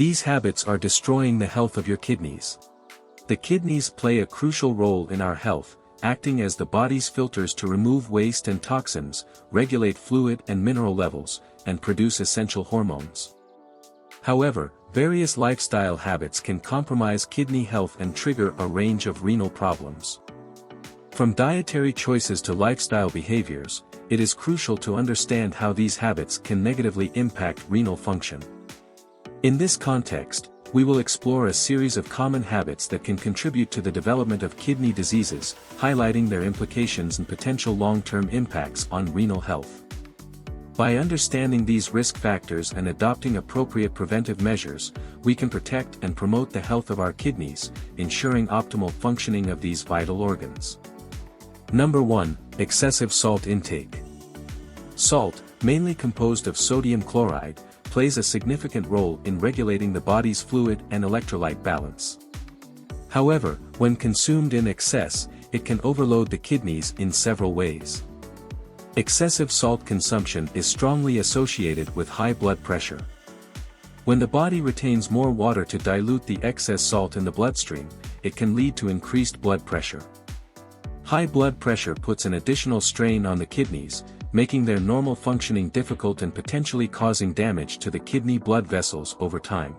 These habits are destroying the health of your kidneys. The kidneys play a crucial role in our health, acting as the body's filters to remove waste and toxins, regulate fluid and mineral levels, and produce essential hormones. However, various lifestyle habits can compromise kidney health and trigger a range of renal problems. From dietary choices to lifestyle behaviors, it is crucial to understand how these habits can negatively impact renal function. In this context, we will explore a series of common habits that can contribute to the development of kidney diseases, highlighting their implications and potential long-term impacts on renal health. By understanding these risk factors and adopting appropriate preventive measures, we can protect and promote the health of our kidneys, ensuring optimal functioning of these vital organs. Number 1. Excessive salt intake. Salt, mainly composed of sodium chloride, plays a significant role in regulating the body's fluid and electrolyte balance. However, when consumed in excess, it can overload the kidneys in several ways. Excessive salt consumption is strongly associated with high blood pressure. When the body retains more water to dilute the excess salt in the bloodstream, it can lead to increased blood pressure. High blood pressure puts an additional strain on the kidneys, making their normal functioning difficult and potentially causing damage to the kidney blood vessels over time.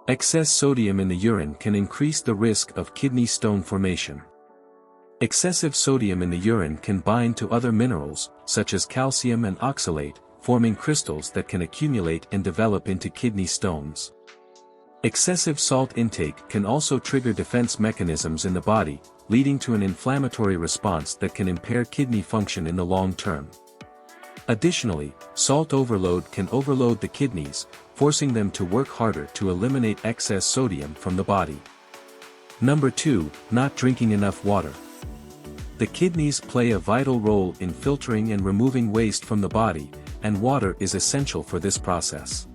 Excess sodium in the urine can increase the risk of kidney stone formation. Excessive sodium in the urine can bind to other minerals, such as calcium and oxalate, forming crystals that can accumulate and develop into kidney stones. Excessive salt intake can also trigger defense mechanisms in the body, leading to an inflammatory response that can impair kidney function in the long term. Additionally, salt overload can overload the kidneys, forcing them to work harder to eliminate excess sodium from the body. Number 2. Not drinking enough water. The kidneys play a vital role in filtering and removing waste from the body, and water is essential for this process.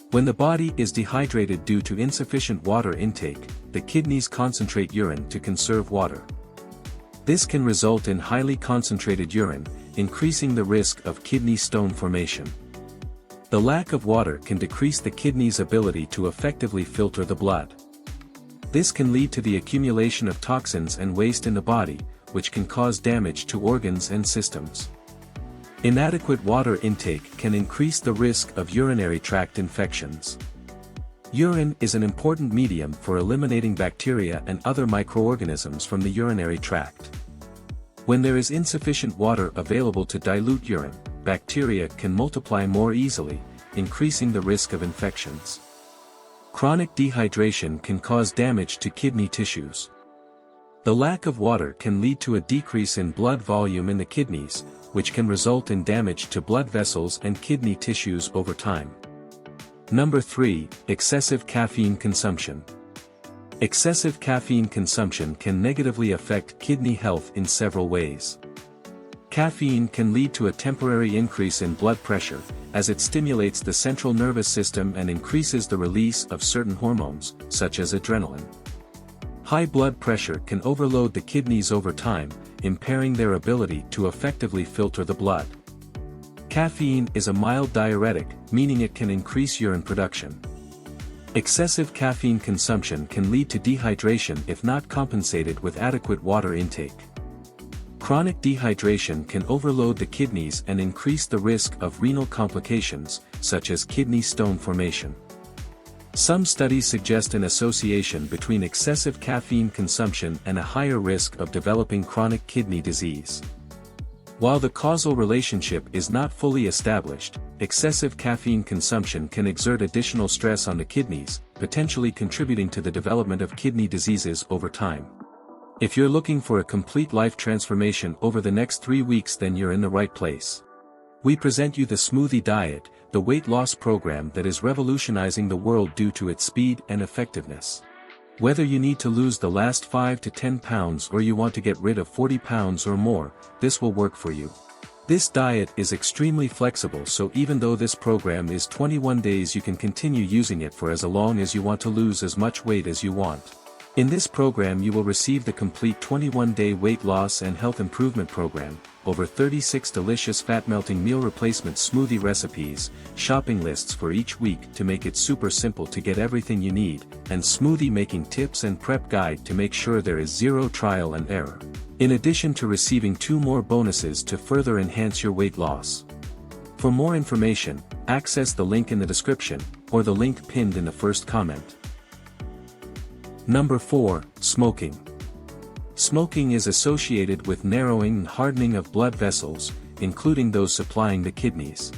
When the body is dehydrated due to insufficient water intake, the kidneys concentrate urine to conserve water. This can result in highly concentrated urine, increasing the risk of kidney stone formation. The lack of water can decrease the kidney's ability to effectively filter the blood. This can lead to the accumulation of toxins and waste in the body, which can cause damage to organs and systems. Inadequate water intake can increase the risk of urinary tract infections. Urine is an important medium for eliminating bacteria and other microorganisms from the urinary tract. When there is insufficient water available to dilute urine, bacteria can multiply more easily, increasing the risk of infections. Chronic dehydration can cause damage to kidney tissues. The lack of water can lead to a decrease in blood volume in the kidneys, which can result in damage to blood vessels and kidney tissues over time. Number 3. Excessive caffeine consumption. Excessive caffeine consumption can negatively affect kidney health in several ways. Caffeine can lead to a temporary increase in blood pressure, as it stimulates the central nervous system and increases the release of certain hormones, such as adrenaline. High blood pressure can overload the kidneys over time, impairing their ability to effectively filter the blood. Caffeine is a mild diuretic, meaning it can increase urine production. Excessive caffeine consumption can lead to dehydration if not compensated with adequate water intake. Chronic dehydration can overload the kidneys and increase the risk of renal complications, such as kidney stone formation. Some studies suggest an association between excessive caffeine consumption and a higher risk of developing chronic kidney disease. While the causal relationship is not fully established, excessive caffeine consumption can exert additional stress on the kidneys, potentially contributing to the development of kidney diseases over time. If you're looking for a complete life transformation over the next 3 weeks, then you're in the right place. We present you the Smoothie Diet, the weight loss program that is revolutionizing the world due to its speed and effectiveness. Whether you need to lose the last 5 to 10 pounds or you want to get rid of 40 pounds or more, this will work for you. This diet is extremely flexible, so even though this program is 21 days, you can continue using it for as long as you want to lose as much weight as you want. In this program you will receive the complete 21-day weight loss and health improvement program, over 36 delicious fat-melting meal replacement smoothie recipes, shopping lists for each week to make it super simple to get everything you need, and smoothie making tips and prep guide to make sure there is zero trial and error. In addition to receiving 2 more bonuses to further enhance your weight loss. For more information, access the link in the description, or the link pinned in the first comment. Number 4, Smoking. Smoking is associated with narrowing and hardening of blood vessels, including those supplying the kidneys.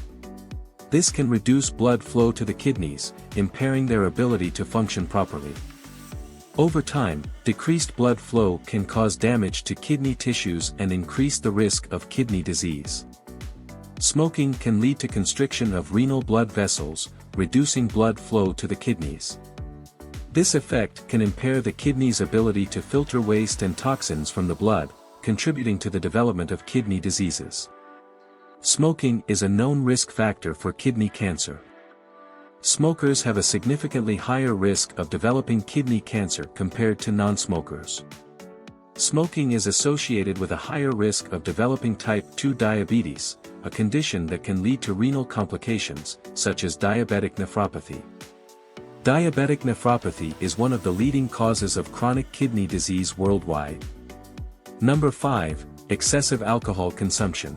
This can reduce blood flow to the kidneys, impairing their ability to function properly. Over time, decreased blood flow can cause damage to kidney tissues and increase the risk of kidney disease. Smoking can lead to constriction of renal blood vessels, reducing blood flow to the kidneys. This effect can impair the kidney's ability to filter waste and toxins from the blood, contributing to the development of kidney diseases. Smoking is a known risk factor for kidney cancer. Smokers have a significantly higher risk of developing kidney cancer compared to non-smokers. Smoking is associated with a higher risk of developing type 2 diabetes, a condition that can lead to renal complications, such as diabetic nephropathy. Diabetic nephropathy is one of the leading causes of chronic kidney disease worldwide. Number 5, Excessive alcohol consumption.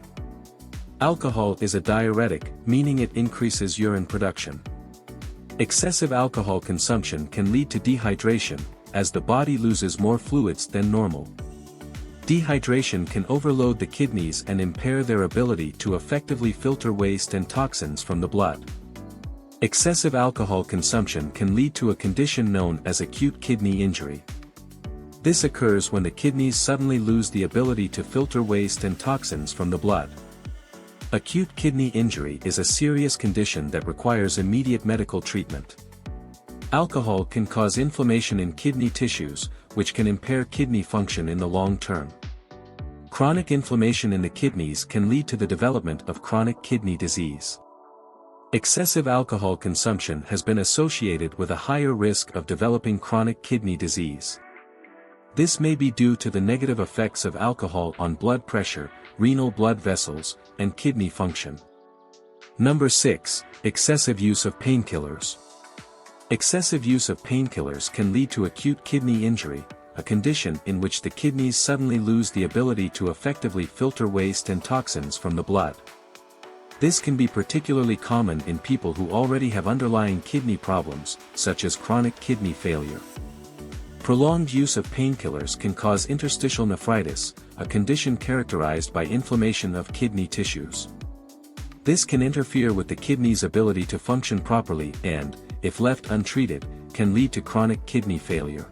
Alcohol is a diuretic, meaning it increases urine production. Excessive alcohol consumption can lead to dehydration, as the body loses more fluids than normal. Dehydration can overload the kidneys and impair their ability to effectively filter waste and toxins from the blood. Excessive alcohol consumption can lead to a condition known as acute kidney injury. This occurs when the kidneys suddenly lose the ability to filter waste and toxins from the blood. Acute kidney injury is a serious condition that requires immediate medical treatment. Alcohol can cause inflammation in kidney tissues, which can impair kidney function in the long term. Chronic inflammation in the kidneys can lead to the development of chronic kidney disease. Excessive alcohol consumption has been associated with a higher risk of developing chronic kidney disease. This may be due to the negative effects of alcohol on blood pressure, renal blood vessels, and kidney function. Number 6, Excessive use of painkillers. Excessive use of painkillers can lead to acute kidney injury, a condition in which the kidneys suddenly lose the ability to effectively filter waste and toxins from the blood. This can be particularly common in people who already have underlying kidney problems, such as chronic kidney failure. Prolonged use of painkillers can cause interstitial nephritis, a condition characterized by inflammation of kidney tissues. This can interfere with the kidney's ability to function properly and, if left untreated, can lead to chronic kidney failure.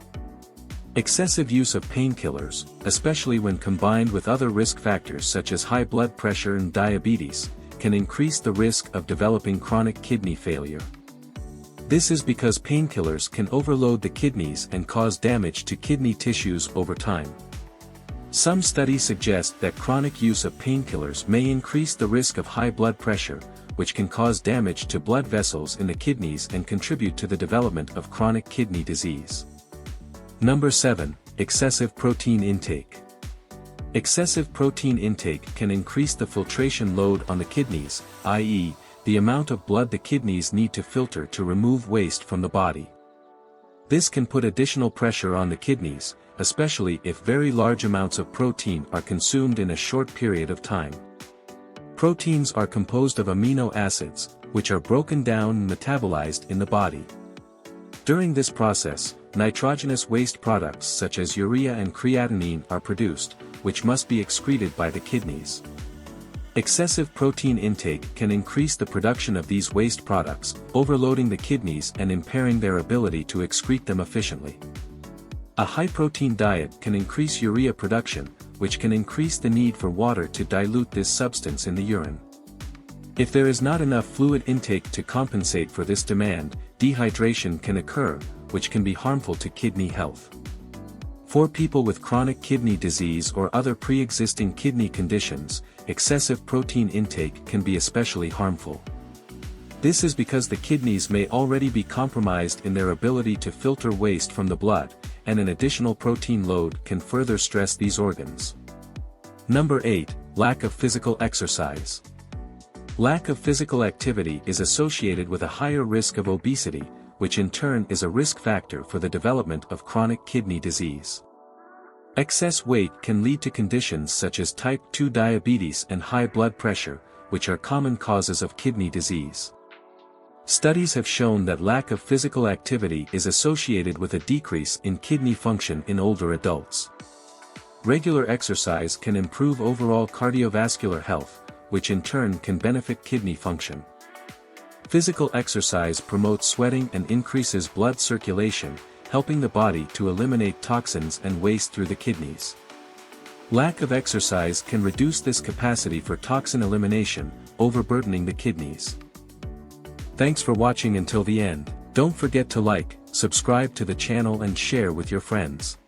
Excessive use of painkillers, especially when combined with other risk factors such as high blood pressure and diabetes, can increase the risk of developing chronic kidney failure. This is because painkillers can overload the kidneys and cause damage to kidney tissues over time. Some studies suggest that chronic use of painkillers may increase the risk of high blood pressure, which can cause damage to blood vessels in the kidneys and contribute to the development of chronic kidney disease. Number 7, Excessive protein intake. Excessive protein intake can increase the filtration load on the kidneys, i.e., the amount of blood the kidneys need to filter to remove waste from the body. This can put additional pressure on the kidneys, especially if very large amounts of protein are consumed in a short period of time. Proteins are composed of amino acids, which are broken down and metabolized in the body. During this process, nitrogenous waste products such as urea and creatinine are produced, which must be excreted by the kidneys. Excessive protein intake can increase the production of these waste products, overloading the kidneys and impairing their ability to excrete them efficiently. A high-protein diet can increase urea production, which can increase the need for water to dilute this substance in the urine. If there is not enough fluid intake to compensate for this demand, dehydration can occur, which can be harmful to kidney health. For people with chronic kidney disease or other pre-existing kidney conditions, excessive protein intake can be especially harmful. This is because the kidneys may already be compromised in their ability to filter waste from the blood, and an additional protein load can further stress these organs. Number 8. Lack of physical exercise. Lack of physical activity is associated with a higher risk of obesity, which in turn is a risk factor for the development of chronic kidney disease. Excess weight can lead to conditions such as type 2 diabetes and high blood pressure, which are common causes of kidney disease. Studies have shown that lack of physical activity is associated with a decrease in kidney function in older adults. Regular exercise can improve overall cardiovascular health, which in turn can benefit kidney function. Physical exercise promotes sweating and increases blood circulation, helping the body to eliminate toxins and waste through the kidneys. Lack of exercise can reduce this capacity for toxin elimination, overburdening the kidneys. Thanks for watching until the end. Don't forget to like, subscribe to the channel and share with your friends.